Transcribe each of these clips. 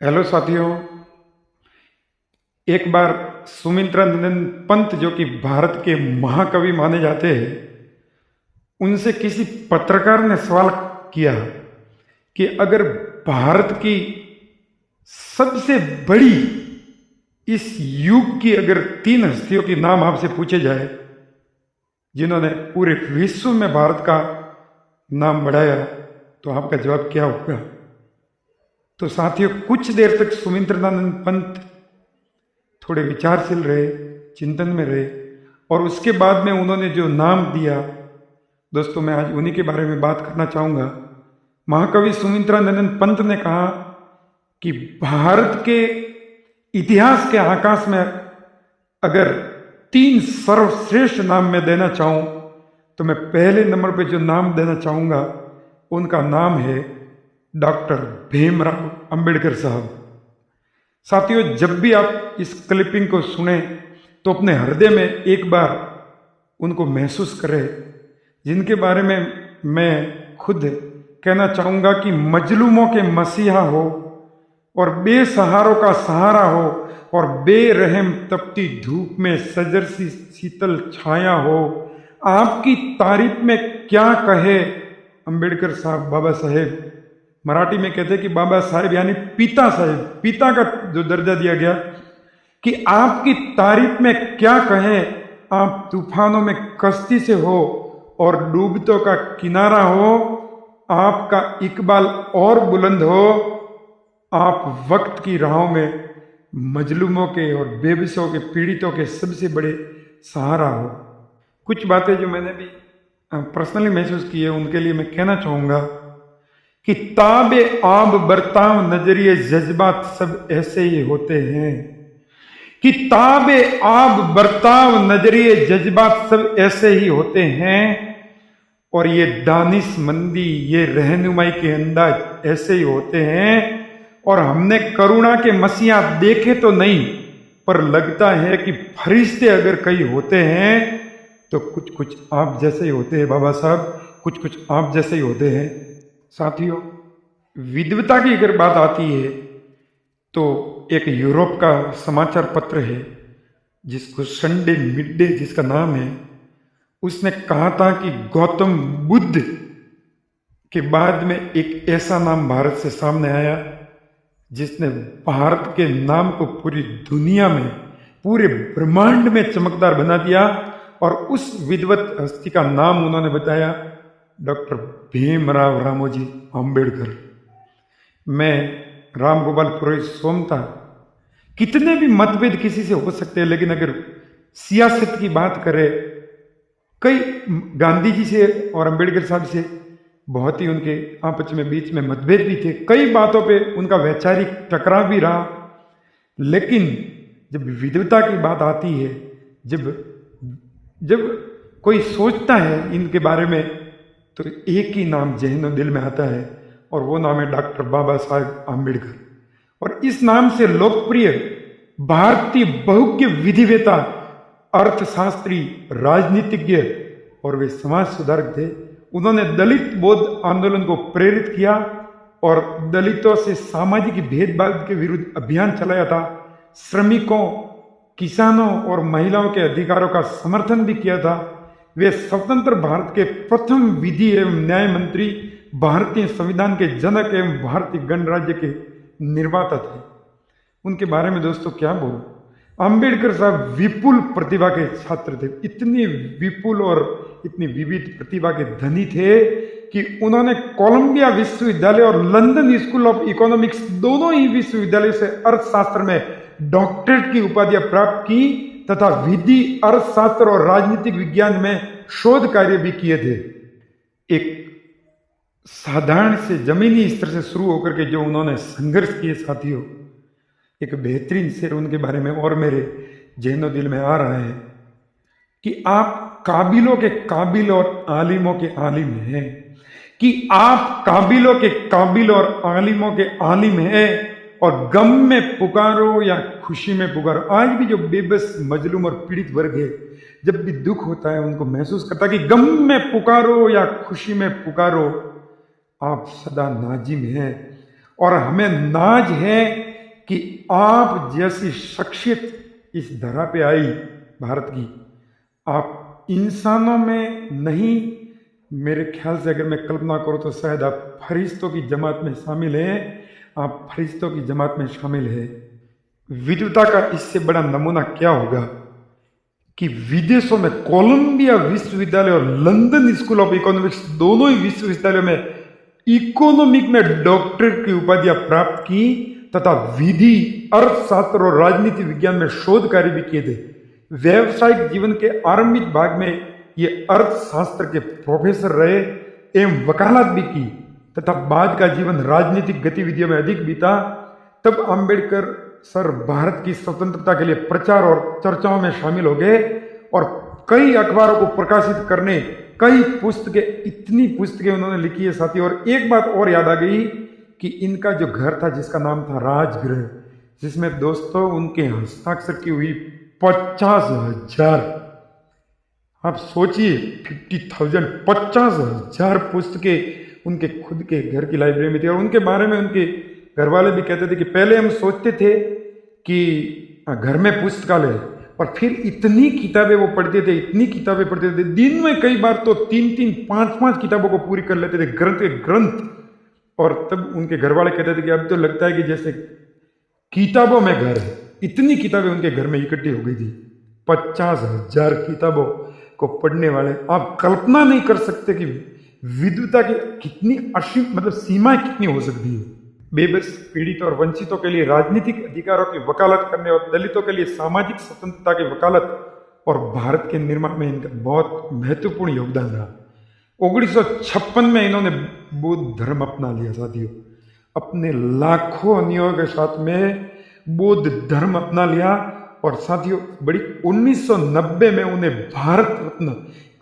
Hello साथियों। एक बार सुमित्रानंद पंत जो कि भारत के महाकवि माने जाते हैं, उनसे किसी पत्रकार ने सवाल किया कि अगर भारत की सबसे बड़ी इस युग की अगर तीन हस्तियों के नाम आपसे पूछे जाए जिन्होंने पूरे विश्व में भारत का नाम बढ़ाया, तो आपका जवाब क्या होगा? तो साथियों, कुछ देर तक सुमित्रानंद पंत थोड़े विचारशील रहे, चिंतन में रहे, और उसके बाद में उन्होंने जो नाम दिया, दोस्तों मैं आज उन्हीं के बारे में बात करना चाहूँगा। महाकवि सुमित्रानंद पंत ने कहा कि भारत के इतिहास के आकाश में अगर तीन सर्वश्रेष्ठ नाम मैं देना चाहूँ तो मैं पहले नंबर पे जो नाम देना चाहूँगा उनका नाम है डॉक्टर भीमराव अंबेडकर साहब। साथियों, जब भी आप इस क्लिपिंग को सुने तो अपने हृदय में एक बार उनको महसूस करें, जिनके बारे में मैं खुद कहना चाहूँगा कि मजलूमों के मसीहा हो और बेसहारों का सहारा हो और बेरहम तपती धूप में सजर सी शीतल छाया हो। आपकी तारीफ में क्या कहे अंबेडकर साहब, बाबा साहेब। मराठी में कहते हैं कि बाबा साहेब यानी पिता साहेब, पिता का जो दर्जा दिया गया, कि आपकी तारीफ में क्या कहें। आप तूफानों में कश्ती से हो और डूबतों का किनारा हो, आपका इकबाल और बुलंद हो, आप वक्त की राहों में मजलूमों के और बेबसों के, पीड़ितों के सबसे बड़े सहारा हो। कुछ बातें जो मैंने भी पर्सनली महसूस की है, उनके लिए मैं कहना चाहूँगा कि ताबे आब बर्ताव नजरिए जज्बात सब ऐसे ही होते हैं, कि ताबे आब बर्ताव नजरिए जज्बात सब ऐसे ही होते हैं, और ये दानिशमंदी, ये रहनुमाई के अंदाज ऐसे ही होते हैं। और हमने करुणा के मसीहा देखे तो नहीं, पर लगता है कि फरिश्ते अगर कहीं होते हैं तो कुछ कुछ आप जैसे ही होते हैं बाबा साहब, कुछ कुछ आप जैसे ही होते हैं। साथियों, विद्वता की अगर बात आती है तो एक यूरोप का समाचार पत्र है जिसको संडे मिड डे जिसका नाम है, उसने कहा था कि गौतम बुद्ध के बाद में एक ऐसा नाम भारत से सामने आया जिसने भारत के नाम को पूरी दुनिया में, पूरे ब्रह्मांड में चमकदार बना दिया। और उस विद्वत हस्ती का नाम उन्होंने बताया डॉक्टर भीमराव रामोजी अंबेडकर। मैं राम गोपाल पुरोहित सोमता, कितने भी मतभेद किसी से हो सकते हैं, लेकिन अगर सियासत की बात करें, कई गांधी जी से और अंबेडकर साहब से बहुत ही उनके आपस में बीच में मतभेद भी थे, कई बातों पे उनका वैचारिक टकराव भी रहा। लेकिन जब विद्वता की बात आती है, जब कोई सोचता है इनके बारे में, तो एक ही नाम जहनो दिल में आता है, और वो नाम है डॉक्टर बाबा साहेब आम्बेडकर। और इस नाम से लोकप्रिय भारतीय बहुज्ञ विधिवेता, अर्थशास्त्री, राजनीतिज्ञ और वे समाज सुधारक थे। उन्होंने दलित बौद्ध आंदोलन को प्रेरित किया और दलितों से सामाजिक भेदभाव के विरुद्ध अभियान चलाया था। श्रमिकों, किसानों और महिलाओं के अधिकारों का समर्थन भी किया था। वे स्वतंत्र भारत के प्रथम विधि एवं न्याय मंत्री, भारतीय संविधान के जनक एवं भारतीय गणराज्य के निर्माता थे। उनके बारे में दोस्तों क्या बोलूं। अंबेडकर साहब विपुल प्रतिभा के छात्र थे, इतनी विपुल और इतनी विविध प्रतिभा के धनी थे कि उन्होंने कोलंबिया विश्वविद्यालय और लंदन स्कूल ऑफ इकोनॉमिक्स, दोनों ही विश्वविद्यालय से अर्थशास्त्र में डॉक्टरेट की उपाधियां प्राप्त की तथा विधि, अर्थशास्त्र और राजनीतिक विज्ञान में शोध कार्य भी किए थे। एक साधारण से जमीनी स्तर से शुरू होकर के जो उन्होंने संघर्ष किए साथियों, एक बेहतरीन शेर उनके बारे में और मेरे जहनो दिल में आ रहा है कि आप काबिलों के काबिल और आलिमों के आलिम हैं, कि आप काबिलों के काबिल और आलिमों के आलिम हैं, और गम में पुकारो या खुशी में पुकारो। आज भी जो बेबस, मजलूम और पीड़ित वर्ग है, जब भी दुख होता है उनको महसूस करता है कि गम में पुकारो या खुशी में पुकारो, आप सदा नाजिम हैं। और हमें नाज है कि आप जैसी शख्सियत इस धरा पे आई भारत की, आप इंसानों में नहीं, मेरे ख्याल से अगर मैं कल्पना करूं तो शायद आप फरिश्तों की जमात में शामिल हैं, आप फरिश्तों की जमात में शामिल हैं। विद्वता का इससे बड़ा नमूना क्या होगा कि विदेशों में कोलंबिया विश्वविद्यालय और लंदन स्कूल ऑफ इकोनॉमिक्स, दोनों ही विश्वविद्यालयों में इकोनॉमिक में डॉक्टरेट की उपाधियां प्राप्त की तथा विधि, अर्थशास्त्र और राजनीति विज्ञान में शोध कार्य भी किए थे। व्यवसायिक जीवन के आरंभिक भाग में ये अर्थशास्त्र के प्रोफेसर रहे एवं वकालत भी की तथा बाद का जीवन राजनीतिक गतिविधियों में अधिक बीता। तब अंबेडकर सर भारत की स्वतंत्रता के लिए प्रचार और चर्चाओं में शामिल हो गए और कई अखबारों को प्रकाशित करने, कई पुस्तकें, इतनी पुस्तकें उन्होंने लिखी है साथी। और एक बात और याद आ गई कि इनका जो घर था जिसका नाम था राजगृह, जिसमें दोस्तों उनके हस्ताक्षर की हुई 50,000, आप सोचिए 50,000, 50,000 पुस्तकें उनके खुद के घर की लाइब्रेरी में थी। और उनके बारे में उनके घर वाले भी कहते थे कि पहले हम सोचते थे कि घर में पुस्तकालय, और फिर इतनी किताबें वो पढ़ते थे, इतनी किताबें पढ़ते थे, दिन में कई बार तो 3-3, 5-5 किताबों को पूरी कर लेते थे, ग्रंथ के ग्रंथ। और तब उनके घर वाले कहते थे कि अब तो लगता है कि जैसे किताबों में घर है, इतनी किताबें उनके घर में इकट्ठी हो गई थी। 50,000 किताबों को पढ़ने वाले, आप कल्पना नहीं कर सकते कि विद्वता की कितनी असीम, मतलब सीमाएं कितनी हो सकती है। बेबस, पीड़ित और वंचितों के लिए राजनीतिक अधिकारों की वकालत करने और दलितों के लिए सामाजिक स्वतंत्रता की वकालत और भारत के निर्माण में इनका बहुत महत्वपूर्ण योगदान रहा। 1956 में इन्होंने बौद्ध धर्म अपना लिया साथियों, अपने लाखों अनुयायियों के साथ में बौद्ध धर्म अपना लिया। और साथियों बड़ी 1990 में उन्हें भारत रत्न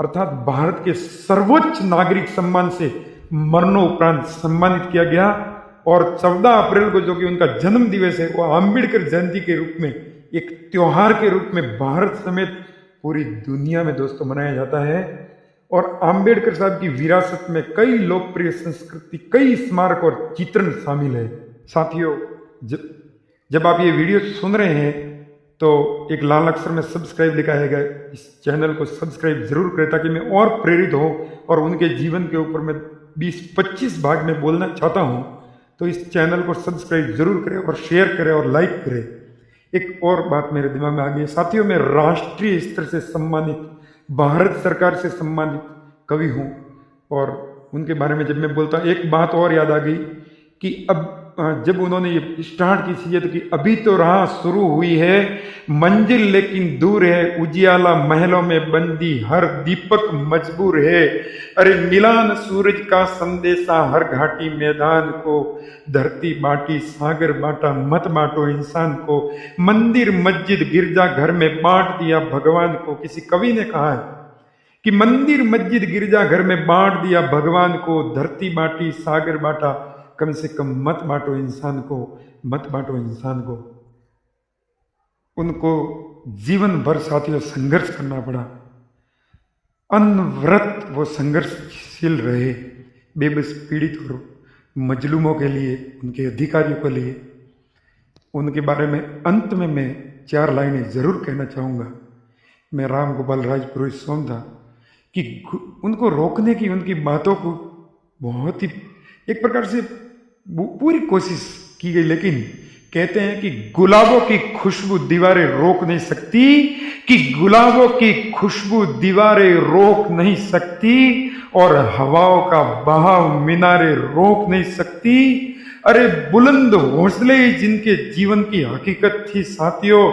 अर्थात भारत के सर्वोच्च नागरिक सम्मान से मरणोपरांत सम्मानित किया गया। और 14 अप्रैल को, जो कि उनका जन्म दिवस है, वो अम्बेडकर जयंती के रूप में, एक त्योहार के रूप में भारत समेत पूरी दुनिया में दोस्तों मनाया जाता है। और अम्बेडकर साहब की विरासत में कई लोकप्रिय संस्कृति, कई स्मारक और चित्रण शामिल है। साथियों जब आप ये वीडियो सुन रहे हैं तो एक लाल अक्षर में सब्सक्राइब लिखा है, इस चैनल को सब्सक्राइब जरूर करें ताकि मैं और प्रेरित हूँ और उनके जीवन के ऊपर मैं 20-25 भाग में बोलना चाहता हूँ। तो इस चैनल को सब्सक्राइब जरूर करें और शेयर करें और लाइक करें। एक और बात मेरे दिमाग में आ गई साथियों, मैं राष्ट्रीय स्तर से सम्मानित, भारत सरकार से सम्मानित कवि हूँ। और उनके बारे में जब मैं बोलता, एक बात और याद आ गई कि अब जब उन्होंने ये स्टार्ट की चीजें तो कि अभी तो राह शुरू हुई है, मंजिल लेकिन दूर है, उजियाला महलों में बंदी हर दीपक मजबूर है। अरे मिलान सूरज का संदेशा हर घाटी मैदान को, धरती बांटी सागर बांटा मत बांटो इंसान को, मंदिर मस्जिद गिरजा घर में बांट दिया भगवान को। किसी कवि ने कहा है कि मंदिर मस्जिद गिरजा घर में बांट दिया भगवान को, धरती बांटी सागर बांटा, कम से कम मत बांटो इंसान को, मत बांटो इंसान को। उनको जीवन भर साथियों संघर्ष करना पड़ा, अनवरत वो संघर्षशील रहे, बेबस पीड़ित और मजलूमों के लिए, उनके अधिकारियों के लिए। उनके बारे में अंत में मैं 4 लाइनें जरूर कहना चाहूँगा। मैं राम गोपाल राजपुरोहित सोमदा कि उनको रोकने की, उनकी बातों को बहुत ही एक प्रकार से पूरी कोशिश की गई, लेकिन कहते हैं कि गुलाबों की खुशबू दीवारें रोक नहीं सकती, कि गुलाबों की खुशबू दीवारें रोक नहीं सकती, और हवाओं का बहाव मीनारें रोक नहीं सकती। अरे बुलंद हौसले ही जिनके जीवन की हकीकत थी साथियों,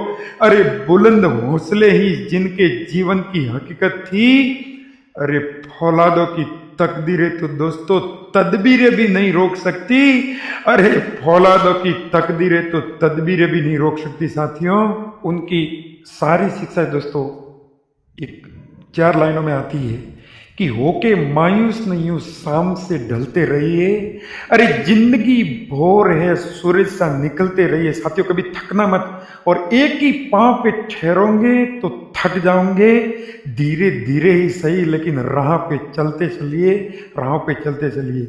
अरे बुलंद हौसले ही जिनके जीवन की हकीकत थी। अरे फौलादों की तकदीरें तो दोस्तों तदबीरें भी नहीं रोक सकती, अरे फौलादों की तकदीरें तो तदबीरें भी नहीं रोक सकती साथियों। उनकी सारी शिक्षा दोस्तों एक 4 लाइनों में आती है कि होके मायूस नहीं हूं शाम से ढलते रहिए, अरे जिंदगी भोर है सूरज सा निकलते रहिए। साथियों कभी थकना मत, और एक ही पांव पे ठहरोगे तो थक जाओगे, धीरे धीरे ही सही लेकिन राह पे चलते चलिए, राह पे चलते चलिए।